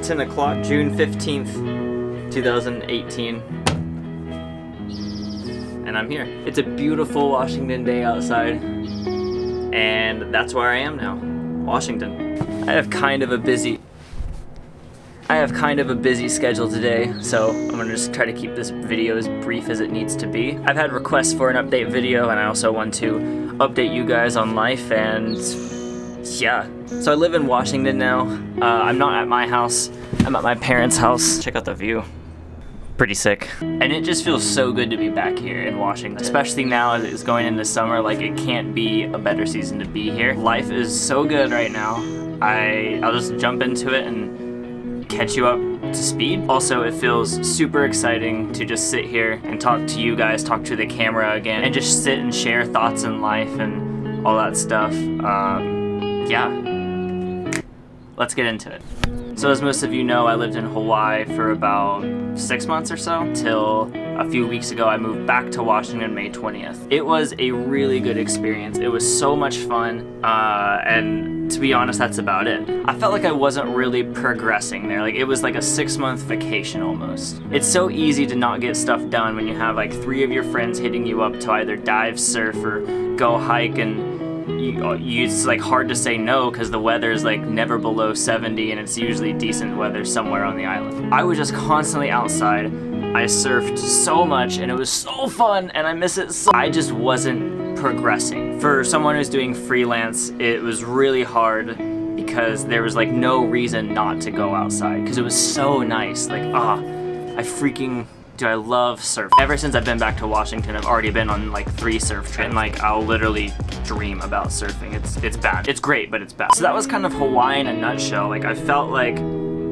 10 o'clock, June 15th, 2018. And I'm here. It's a beautiful Washington day outside. And that's where I am now, Washington. I have kind of a busy schedule today, so I'm gonna just try to keep this video as brief as it needs to be. I've had requests for an update video, and I also want to update you guys on life, and yeah. So I live in Washington now. I'm not at my house, I'm at my parents' house. Check out the view. Pretty sick. And it just feels so good to be back here in Washington, especially now as it's going into summer. Like, it can't be a better season to be here. Life is so good right now. I'll just jump into it and catch you up to speed. Also, it feels super exciting to just sit here and talk to you guys, talk to the camera again, and just sit and share thoughts in life and all that stuff. Yeah, let's get into it. So as most of you know, I lived in Hawaii for about 6 months or so, till a few weeks ago I moved back to Washington May 20th. It was a really good experience. It was so much fun, and to be honest, that's about it. I felt like I wasn't really progressing there. Like, it was like a 6-month vacation almost. It's so easy to not get stuff done when you have like 3 of your friends hitting you up to either dive, surf, or go hike, and it's like hard to say no because the weather is like never below 70 and it's usually decent weather somewhere on the island. I was just constantly outside. I surfed so much and it was so fun and I miss it so. I just wasn't progressing. For someone who's doing freelance, it was really hard because there was like no reason not to go outside because it was so nice. Like, I love surf. Ever since I've been back to Washington, I've already been on like 3 surf trips, and like I'll literally dream about surfing. It's bad. It's great, but it's bad. So that was kind of Hawaii in a nutshell. Like, I felt like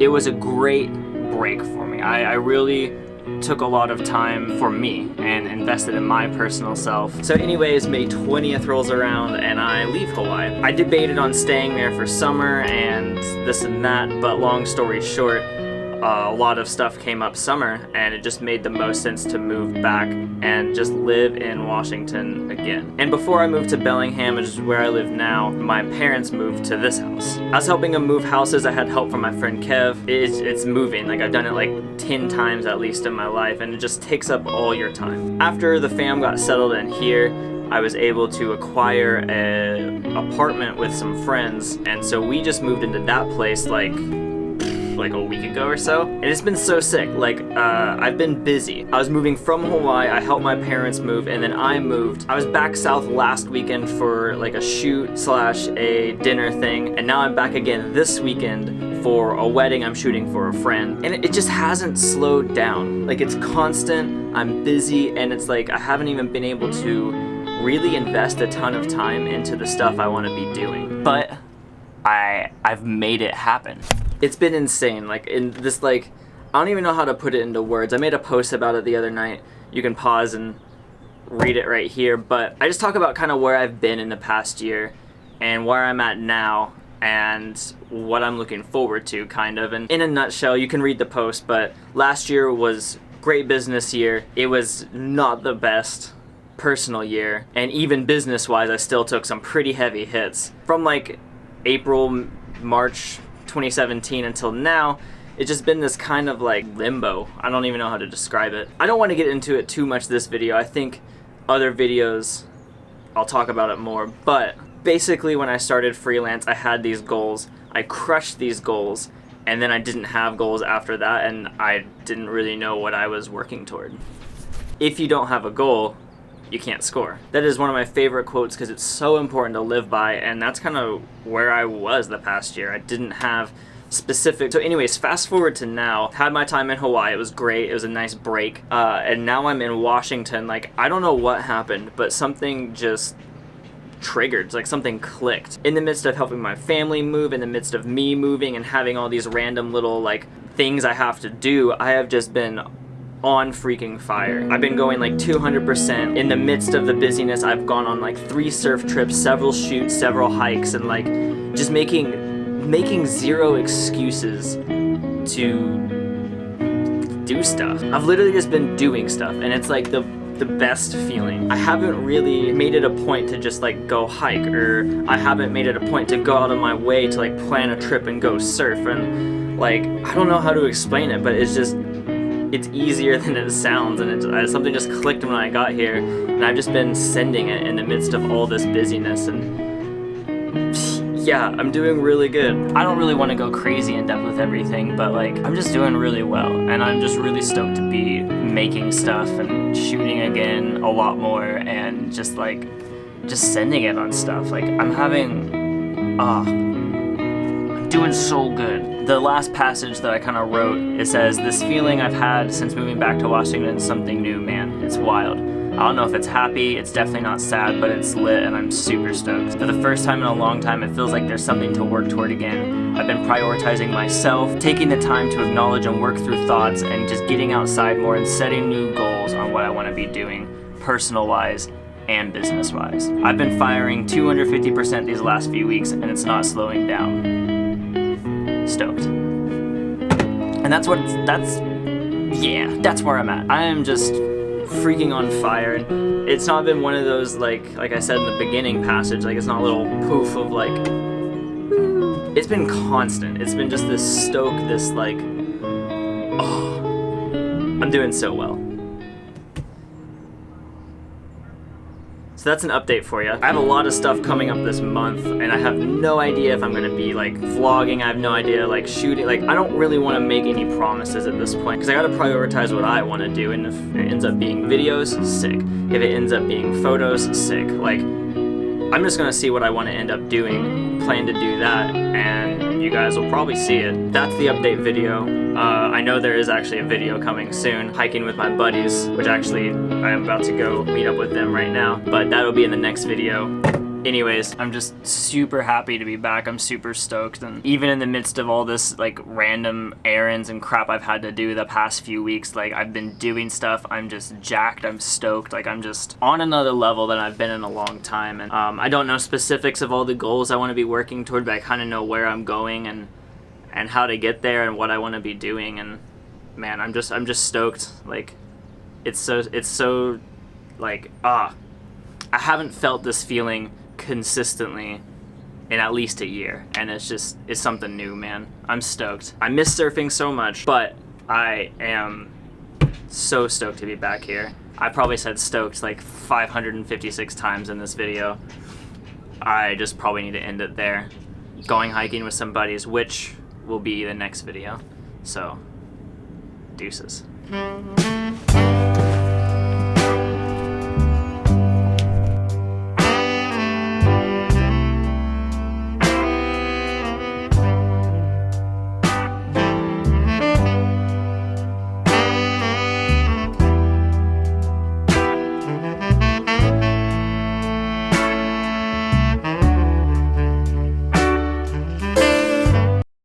it was a great break for me. I really took a lot of time for me and invested in my personal self. So anyways, May 20th rolls around and I leave Hawaii. I debated on staying there for summer and this and that, but long story short, a lot of stuff came up summer and it just made the most sense to move back and just live in Washington again. And before I moved to Bellingham, which is where I live now, my parents moved to this house. I was helping them move houses. I had help from my friend Kev. It's moving. Like, I've done it like 10 times at least in my life, and it just takes up all your time. After the fam got settled in here, I was able to acquire an apartment with some friends, and so we just moved into that place like a week ago or so, and it's been so sick. Like, I've been busy. I was moving from Hawaii, I helped my parents move, and then I moved. I was back south last weekend for like a shoot slash a dinner thing, and now I'm back again this weekend for a wedding I'm shooting for a friend, and it just hasn't slowed down. Like, it's constant, I'm busy, and it's like I haven't even been able to really invest a ton of time into the stuff I want to be doing, but I've made it happen. It's been insane. Like, in this, like, I don't even know how to put it into words. I made a post about it the other night. You can pause and read it right here, but I just talk about kind of where I've been in the past year and where I'm at now and what I'm looking forward to, kind of. And in a nutshell, you can read the post, but last year was great business year. It was not the best personal year, and even business-wise, I still took some pretty heavy hits. From like April, March 2017 until now, it's just been this kind of like limbo. I don't even know how to describe it. I don't want to get into it too much this video. I think other videos I'll talk about it more, but basically when I started freelance, I had these goals. I crushed these goals, and then I didn't have goals after that, and I didn't really know what I was working toward. If you don't have a goal, you can't score. That is one of my favorite quotes because it's so important to live by, and that's kind of where I was the past year. I didn't have specific. So anyways, fast forward to now. Had my time in Hawaii. It was great. It was a nice break. And now I'm in Washington. Like, I don't know what happened, but something just triggered. Like, something clicked. In the midst of helping my family move, in the midst of me moving and having all these random little like things I have to do, I have just been on freaking fire. I've been going like 200%. In the midst of the busyness, I've gone on like 3 surf trips, several shoots, several hikes, and like just making zero excuses to do stuff. I've literally just been doing stuff, and it's like the best feeling. I haven't really made it a point to just like go hike, or I haven't made it a point to go out of my way to like plan a trip and go surf, and like, I don't know how to explain it, but it's just, it's easier than it sounds, and something just clicked when I got here, and I've just been sending it in the midst of all this busyness, and yeah, I'm doing really good. I don't really want to go crazy in depth with everything, but like, I'm just doing really well, and I'm just really stoked to be making stuff and shooting again a lot more, and just sending it on stuff. Like, I'm doing so good. The last passage that I kind of wrote, it says, "This feeling I've had since moving back to Washington is something new, man. It's wild. I don't know if it's happy, it's definitely not sad, but it's lit, and I'm super stoked. For the first time in a long time, it feels like there's something to work toward again. I've been prioritizing myself, taking the time to acknowledge and work through thoughts, and just getting outside more and setting new goals on what I want to be doing, personal-wise and business-wise. I've been firing 250% these last few weeks, and it's not slowing down. Stoked." And that's where I'm at. I am just freaking on fire. It's not been one of those, like I said in the beginning passage, like, it's not a little poof of like, it's been constant. It's been just this stoke, this like, oh, I'm doing so well. So that's an update for you. I have a lot of stuff coming up this month, and I have no idea if I'm gonna be like vlogging. I have no idea, like shooting. Like, I don't really want to make any promises at this point, because I gotta prioritize what I want to do, and if it ends up being videos, sick. If it ends up being photos, sick. Like, I'm just gonna see what I want to end up doing, plan to do that, and you guys will probably see it. That's the update video. I know there is actually a video coming soon, hiking with my buddies, which actually I am about to go meet up with them right now, but that'll be in the next video. Anyways, I'm just super happy to be back. I'm super stoked, and even in the midst of all this like random errands and crap I've had to do the past few weeks, like, I've been doing stuff. I'm just jacked. I'm stoked. Like, I'm just on another level than I've been in a long time, and I don't know specifics of all the goals I want to be working toward, but I kind of know where I'm going and how to get there and what I want to be doing, and man, I'm just stoked. Like, it's so like, I haven't felt this feeling consistently in at least a year, and it's something new, man. I'm stoked. I miss surfing so much, but I am so stoked to be back here. I probably said stoked like 556 times in this video. I just probably need to end it there. Going hiking with some buddies, which will be the next video. So, deuces.